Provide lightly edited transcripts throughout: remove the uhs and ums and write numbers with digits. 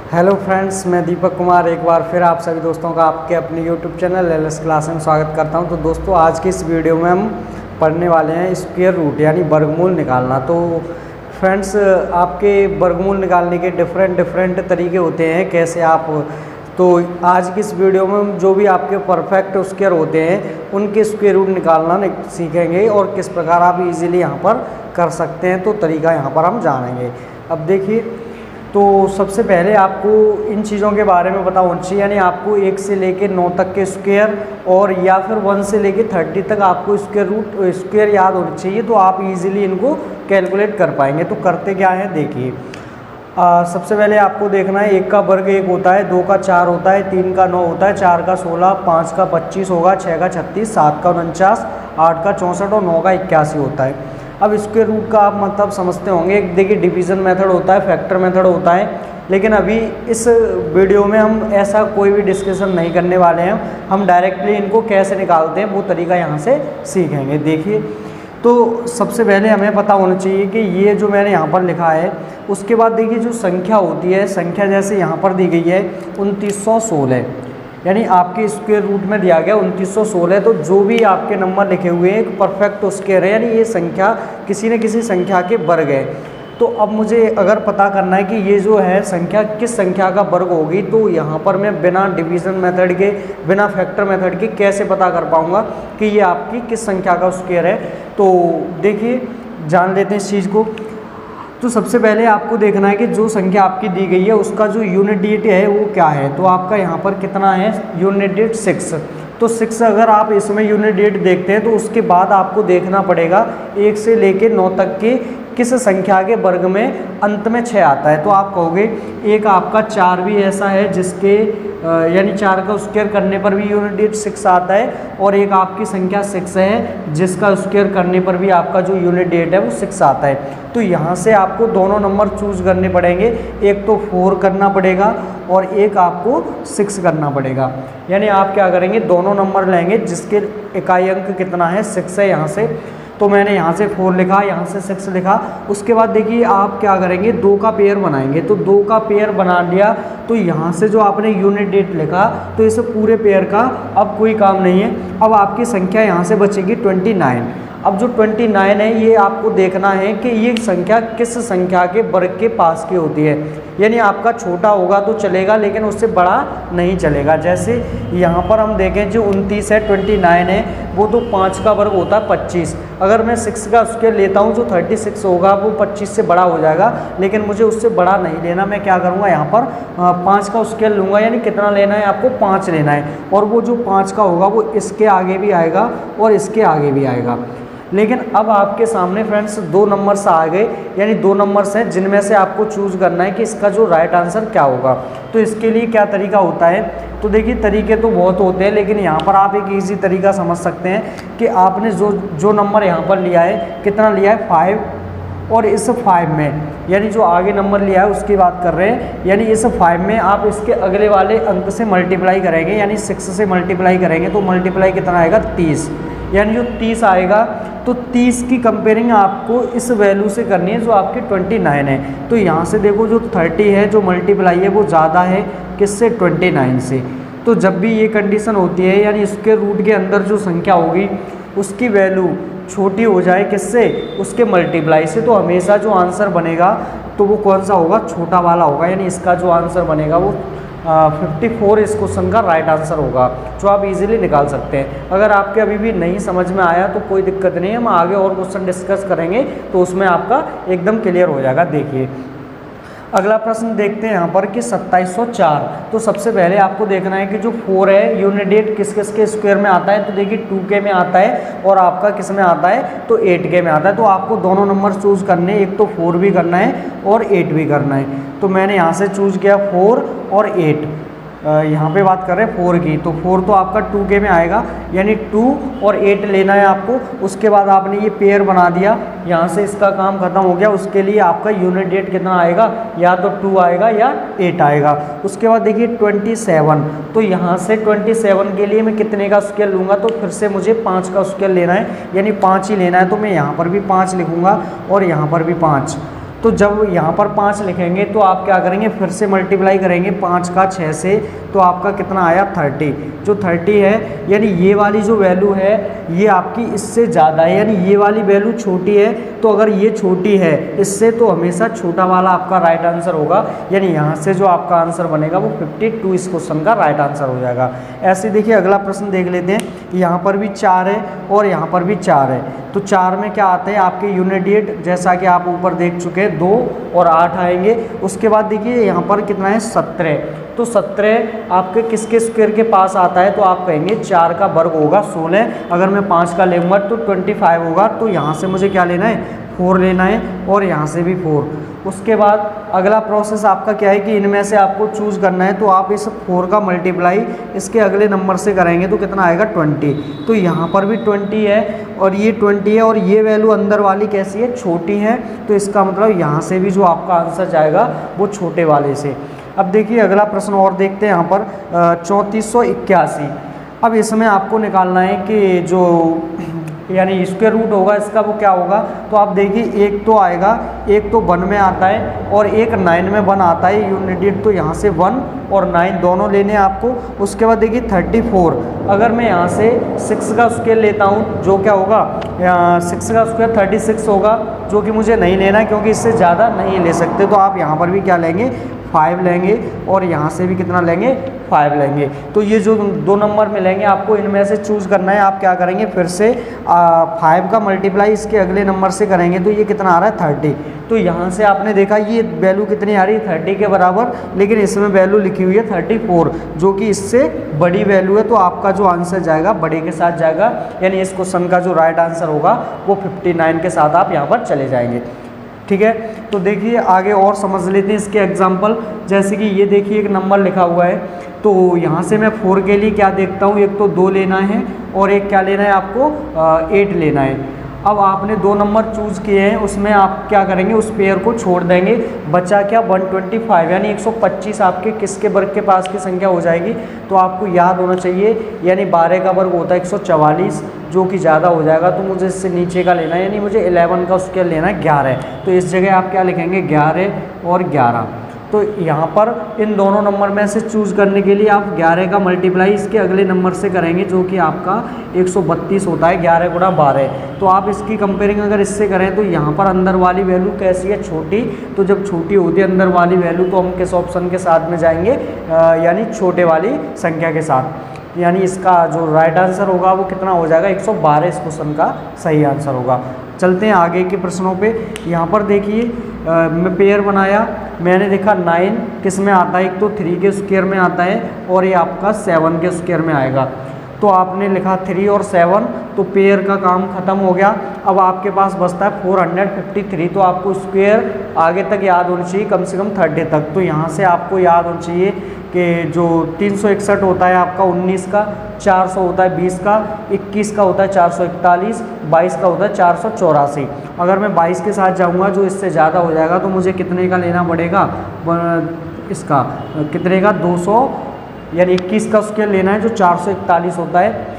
Hello friends, मैं दीपक कुमार एक बार फिर आप सभी दोस्तों का आपके अपने यूट्यूब चैनल एलएस क्लास में स्वागत करता हूं। तो दोस्तों, आज की इस वीडियो में हम पढ़ने वाले हैं स्क्वायर रूट यानी वर्गमूल निकालना। तो फ्रेंड्स, आपके वर्गमूल निकालने के डिफरेंट तरीके होते हैं, कैसे आप तो आज की इस वीडियो में हम जो भी आपके परफेक्ट स्क्वायर होते हैं उनके स्क्वायर रूट निकालना सीखेंगे और किस प्रकार आप इजीली यहाँ पर कर सकते हैं, तो तरीका यहाँ पर हम जानेंगे। अब देखिए, तो सबसे पहले आपको इन चीज़ों के बारे में पता होना चाहिए, यानी आपको 1 से लेकर 9 तक के स्क्वायर और या फिर 1 से लेकर 30 तक आपको स्क्वायर याद होना चाहिए, तो आप इजीली इनको कैलकुलेट कर पाएंगे। तो करते क्या है, देखिए सबसे पहले आपको देखना है 1 का वर्ग 1 होता है, 2 का 4 होता है, 3 का 9 होता है, 4 का 16, 5 का 25 होगा, 6 का 36, 7 का 49, 8 का 64 और 9 का 81 होता है। अब स्क्वायर रूट का आप मतलब समझते होंगे, एक देखिए डिवीज़न मेथड होता है, फैक्टर मेथड होता है, लेकिन अभी इस वीडियो में हम ऐसा कोई भी डिस्कशन नहीं करने वाले हैं। हम डायरेक्टली इनको कैसे निकालते हैं वो तरीका यहाँ से सीखेंगे। देखिए, तो सबसे पहले हमें पता होना चाहिए कि ये जो मैंने यहाँ पर लिखा है, उसके बाद देखिए जो संख्या होती है, संख्या जैसे यहाँ पर दी गई है 2916, यानी आपके स्क्वायर रूट में दिया गया 2916, तो जो भी आपके नंबर लिखे हुए हैं एक परफेक्ट स्क्वायर है, यानी ये संख्या किसी न किसी संख्या के वर्ग है। तो अब मुझे अगर पता करना है कि ये जो है संख्या किस संख्या का वर्ग होगी, तो यहाँ पर मैं बिना डिवीज़न मेथड के, बिना फैक्टर मेथड के कैसे पता कर पाऊँगा कि ये आपकी किस संख्या का स्क्वायर है। तो देखिए, जान लेते हैं इस चीज़ को। तो सबसे पहले आपको देखना है कि जो संख्या आपकी दी गई है उसका जो यूनिट डिजिट है वो क्या है। तो आपका यहाँ पर कितना है, यूनिट डिजिट 6। तो 6 अगर आप इसमें यूनिट डिजिट देखते हैं तो उसके बाद आपको देखना पड़ेगा 1 से लेकर 9 तक के किस संख्या के वर्ग में अंत में 6 आता है। तो आप कहोगे एक आपका 4 भी ऐसा है जिसके यानी 4 का स्क्वायर करने पर भी यूनिट डिजिट 6 आता है, और एक आपकी संख्या 6 है जिसका स्क्वायर करने पर भी आपका जो यूनिट डिजिट है वो 6 आता है। तो यहाँ से आपको दोनों नंबर चूज़ करने पड़ेंगे, एक तो 4 करना पड़ेगा और एक आपको 6 करना पड़ेगा। यानी आप क्या करेंगे, दोनों नंबर लेंगे जिसके इकाई अंक कितना है, 6 है। यहाँ से तो मैंने यहाँ से 4 लिखा, यहाँ से 6 लिखा। उसके बाद देखिए आप क्या करेंगे, 2 का पेयर बनाएंगे। तो 2 का पेयर बना लिया, तो यहाँ से जो आपने यूनिट डिजिट लिखा, तो इस पूरे पेयर का अब कोई काम नहीं है। अब आपकी संख्या यहाँ से बचेगी 29। अब जो 29 है ये आपको देखना है कि ये संख्या किस संख्या के वर्ग के पास की होती है, यानी आपका छोटा होगा तो चलेगा लेकिन उससे बड़ा नहीं चलेगा। जैसे यहाँ पर हम देखें जो 29 है, 29 है, वो तो 5 का वर्ग होता है 25। अगर मैं 6 का स्क्वायर लेता हूँ जो 36 होगा वो 25 से बड़ा हो जाएगा, लेकिन मुझे उससे बड़ा नहीं लेना। मैं क्या करूँगा, यहाँ पर 5 का स्क्वायर लूँगा, यानी कितना लेना है आपको, 5 लेना है। और वो जो 5 का होगा वो इसके आगे भी आएगा और इसके आगे भी आएगा। लेकिन अब आपके सामने फ्रेंड्स 2 नंबर्स आ गए, यानी 2 नंबर्स हैं जिनमें से आपको चूज़ करना है कि इसका जो राइट आंसर क्या होगा। तो इसके लिए क्या तरीका होता है, तो देखिए तरीके तो बहुत होते हैं, लेकिन यहाँ पर आप एक इजी तरीका समझ सकते हैं कि आपने जो नंबर यहाँ पर लिया है, कितना लिया है, 5, और इस 5 में यानी जो आगे नंबर लिया है उसकी बात कर रहे हैं, यानी इस 5 में आप इसके अगले वाले अंक से मल्टीप्लाई करेंगे, यानी 6 से मल्टीप्लाई करेंगे तो मल्टीप्लाई कितना आएगा, 30। यानी जो 30 आएगा, तो 30 की कंपेयरिंग आपको इस वैल्यू से करनी है जो आपकी 29 है। तो यहाँ से देखो जो 30 है, जो मल्टीप्लाई है वो ज़्यादा है किससे, 29 से। तो जब भी ये कंडीशन होती है, यानी इसके रूट के अंदर जो संख्या होगी उसकी वैल्यू छोटी हो जाए किससे, उसके मल्टीप्लाई से, तो हमेशा जो आंसर बनेगा तो वो कौन सा होगा, छोटा वाला होगा। यानी इसका जो आंसर बनेगा वो 54 इस क्वेश्चन का राइट आंसर होगा, जो आप इजीली निकाल सकते हैं। अगर आपके अभी भी नहीं समझ में आया तो कोई दिक्कत नहीं है, हम आगे और क्वेश्चन डिस्कस करेंगे तो उसमें आपका एकदम क्लियर हो जाएगा। देखिए अगला प्रश्न देखते हैं यहाँ पर कि 2704। तो सबसे पहले आपको देखना है कि जो 4 है यूनिट डिजिट किस किस के स्क्वायर में आता है। तो देखिए 2k में आता है और आपका किस में आता है, तो 8k में आता है। तो आपको दोनों नंबर चूज़ करने, एक तो 4 भी करना है और 8 भी करना है। तो मैंने यहाँ से चूज़ किया 4 और 8। यहाँ पे बात कर रहे हैं 4 की, तो 4 तो आपका 2k में आएगा, यानी 2 और 8 लेना है आपको। उसके बाद आपने ये पेयर बना दिया, यहाँ से इसका काम खत्म हो गया। उसके लिए आपका यूनिट डिजिट कितना आएगा, या तो 2 आएगा या 8 आएगा। उसके बाद देखिए 27, तो यहाँ से 27 के लिए मैं कितने का स्क्वायर लूँगा, तो फिर से मुझे 5 का स्क्वायर लेना है, यानी 5 ही लेना है। तो मैं यहाँ पर भी 5 लिखूँगा और यहाँ पर भी 5। तो जब यहाँ पर 5 लिखेंगे तो आप क्या करेंगे, फिर से मल्टीप्लाई करेंगे 5 का 6 से, तो आपका कितना आया 30। जो 30 है यानी ये वाली जो वैल्यू है ये आपकी इससे ज़्यादा है, यानी ये वाली वैल्यू छोटी है। तो अगर ये छोटी है इससे तो हमेशा छोटा वाला आपका राइट आंसर होगा, यानी यहाँ से जो आपका आंसर बनेगा वो 52 इस क्वेश्चन का राइट आंसर हो जाएगा। ऐसे देखिए अगला प्रश्न देख लेते हैं। यहाँ पर भी 4 है और यहाँ पर भी 4 है, तो 4 में क्या आते हैं आपके यूनिट, जैसा कि आप ऊपर देख चुके हैं 2 और 8 आएंगे। उसके बाद देखिए यहाँ पर कितना है 17, तो 17 आपके किसके स्क्वायर के पास आता है, तो आप कहेंगे 4 का वर्ग होगा 16। अगर मैं 5 का लूँगा तो 25 होगा, तो यहाँ से मुझे क्या लेना है 4 लेना है और यहाँ से भी 4। उसके बाद अगला प्रोसेस आपका क्या है कि इनमें से आपको चूज़ करना है, तो आप इस 4 का मल्टीप्लाई इसके अगले नंबर से करेंगे तो कितना आएगा 20। तो यहाँ पर भी 20 है और ये 20 है और ये वैल्यू अंदर वाली कैसी है, छोटी है, तो इसका मतलब यहाँ से भी जो आपका आंसर जाएगा वो छोटे वाले से। अब देखिए अगला प्रश्न और देखते हैं यहाँ पर 3481। अब इसमें आपको निकालना है कि जो यानी स्क्वायर रूट होगा इसका वो क्या होगा, तो आप देखिए एक तो आएगा, एक तो 1 में आता है और एक 9 में 1 आता है यूनिट, तो यहाँ से 1 और 9 दोनों लेने हैं आपको। उसके बाद देखिए 34, अगर मैं यहाँ से 6 का स्क्वायर लेता हूँ जो क्या होगा 6 का स्क्वायर 36 होगा, जो कि मुझे नहीं लेना क्योंकि इससे ज़्यादा नहीं ले सकते। तो आप यहाँ पर भी क्या लेंगे 5 लेंगे और यहाँ से भी कितना लेंगे 5 लेंगे। तो ये जो 2 नंबर मिलेंगे आपको इनमें से चूज़ करना है। आप क्या करेंगे फिर से 5 का मल्टीप्लाई इसके अगले नंबर से करेंगे तो ये कितना आ रहा है 30। तो यहाँ से आपने देखा ये वैल्यू कितनी आ रही है 30 के बराबर, लेकिन इसमें वैल्यू लिखी हुई है 34 जो कि इससे बड़ी वैल्यू है। तो आपका जो आंसर जाएगा बड़े के साथ जाएगा, यानी इस क्वेश्चन का जो राइट आंसर होगा वो 59 के साथ आप यहाँ पर चले जाएंगे। ठीक है, तो देखिए आगे और समझ लेते हैं इसके एग्जाम्पल। जैसे कि ये देखिए एक नंबर लिखा हुआ है, तो यहाँ से मैं 4 के लिए क्या देखता हूँ, एक तो 2 लेना है और एक क्या लेना है आपको 8 लेना है। अब आपने 2 नंबर चूज़ किए हैं, उसमें आप क्या करेंगे उस पेयर को छोड़ देंगे, बचा क्या 125 यानी 125 आपके किसके वर्ग के पास की संख्या हो जाएगी। तो आपको याद होना चाहिए यानी 12 का वर्ग होता है 144 जो कि ज़्यादा हो जाएगा, तो मुझे इससे नीचे का लेना है, यानी मुझे 11 का उसके लेना है 11। तो इस जगह आप क्या लिखेंगे 11 और 11। तो यहाँ पर इन दोनों नंबर में से चूज़ करने के लिए आप 11 का मल्टीप्लाई इसके अगले नंबर से करेंगे जो कि आपका 132 होता है, 11 गुणा 12। तो आप इसकी कंपेयरिंग अगर इससे करें तो यहाँ पर अंदर वाली वैल्यू कैसी है छोटी, तो जब छोटी होती है अंदर वाली वैल्यू तो हम किस ऑप्शन के साथ में जाएंगे, यानी छोटे वाली संख्या के साथ। यानी इसका जो राइट आंसर होगा वो कितना हो जाएगा 112 इस क्वेश्चन का सही आंसर होगा। चलते हैं आगे के प्रश्नों पे। यहाँ पर देखिए मैं पेयर बनाया, मैंने देखा 9 किस में आता है, एक तो 3 के स्क्वायर में आता है और ये आपका 7 के स्क्वायर में आएगा। तो आपने लिखा 3 और 7, तो पेयर का काम ख़त्म हो गया। अब आपके पास बचता है 453, तो आपको स्क्वायर आगे तक याद होनी चाहिए कम से कम 30 तक। तो यहाँ से आपको याद होना चाहिए कि जो 361 होता है आपका 19 का, 400 होता है 20 का, 21 का होता है 441, 22 का होता है 484। अगर मैं 22 के साथ जाऊंगा जो इससे ज़्यादा हो जाएगा तो मुझे कितने का लेना पड़ेगा, इसका कितने का 200 यानी 21 का उसके लेना है जो 441 होता है।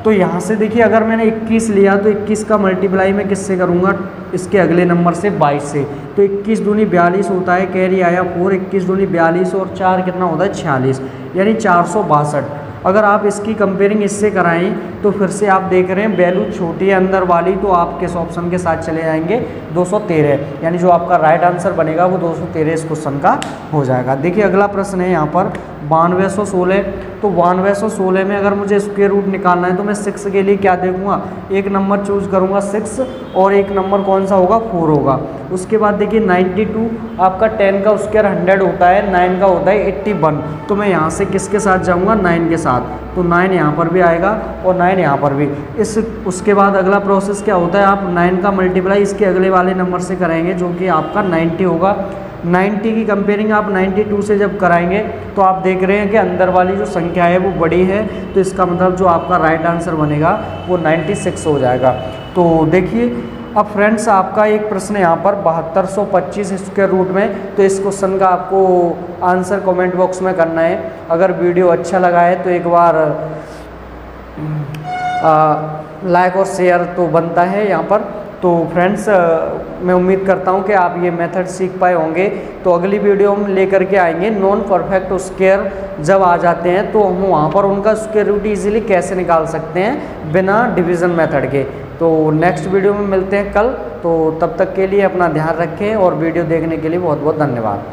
तो यहाँ से देखिए अगर मैंने 21 लिया तो 21 का मल्टीप्लाई मैं किससे करूँगा, इसके अगले नंबर से 22 से। तो 21 दूनी 42 होता है, कैरी आया 4, 21 दूनी 42 और 4 कितना होता है 46 यानी 462। अगर आप इसकी कंपेयरिंग इससे कराएं तो फिर से आप देख रहे हैं वैल्यू छोटी है अंदर वाली, तो आप किस ऑप्शन के साथ चले जाएंगे 213, यानी जो आपका राइट आंसर बनेगा वो 213 इस क्वेश्चन का हो जाएगा। देखिए अगला प्रश्न है यहाँ पर 9216। तो 9216 में अगर मुझे स्क्वायर रूट निकालना है तो मैं 6 के लिए क्या देखूंगा, एक नंबर चूज़ करूंगा 6 और एक नंबर कौन सा होगा 4 होगा। उसके बाद देखिए 92 आपका 10 का स्क्वायर 100 होता है, 9 का होता है 81। तो मैं यहाँ से किसके साथ जाऊँगा 9 के साथ, तो 9 यहाँ पर भी आएगा और 9 यहाँ पर भी। उसके बाद अगला प्रोसेस क्या होता है, आप 9 का मल्टीप्लाई इसके अगले वाले नंबर से कराएंगे जो कि आपका 90 होगा। 90 की कंपेयरिंग आप 92 से जब कराएंगे तो आप देख रहे हैं कि अंदर वाली जो संख्या है वो बड़ी है, तो इसका मतलब जो आपका राइट आंसर बनेगा वो 96 हो जाएगा। तो देखिए अब फ्रेंड्स आपका एक प्रश्न यहाँ पर 7225 स्क्वायर रूट में, तो इस क्वेश्चन का आपको आंसर कमेंट बॉक्स में करना है। अगर वीडियो अच्छा लगा है तो एक बार लाइक और शेयर तो बनता है यहाँ पर। तो फ्रेंड्स मैं उम्मीद करता हूँ कि आप ये मेथड सीख पाए होंगे। तो अगली वीडियो हम लेकर के आएंगे नॉन परफेक्ट स्क्वायर जब आ जाते हैं तो हम वहाँ पर उनका स्क्वायर रूट इजीली कैसे निकाल सकते हैं बिना डिवीज़न मेथड के। तो नेक्स्ट वीडियो में मिलते हैं कल। तो तब तक के लिए अपना ध्यान रखें और वीडियो देखने के लिए बहुत बहुत धन्यवाद।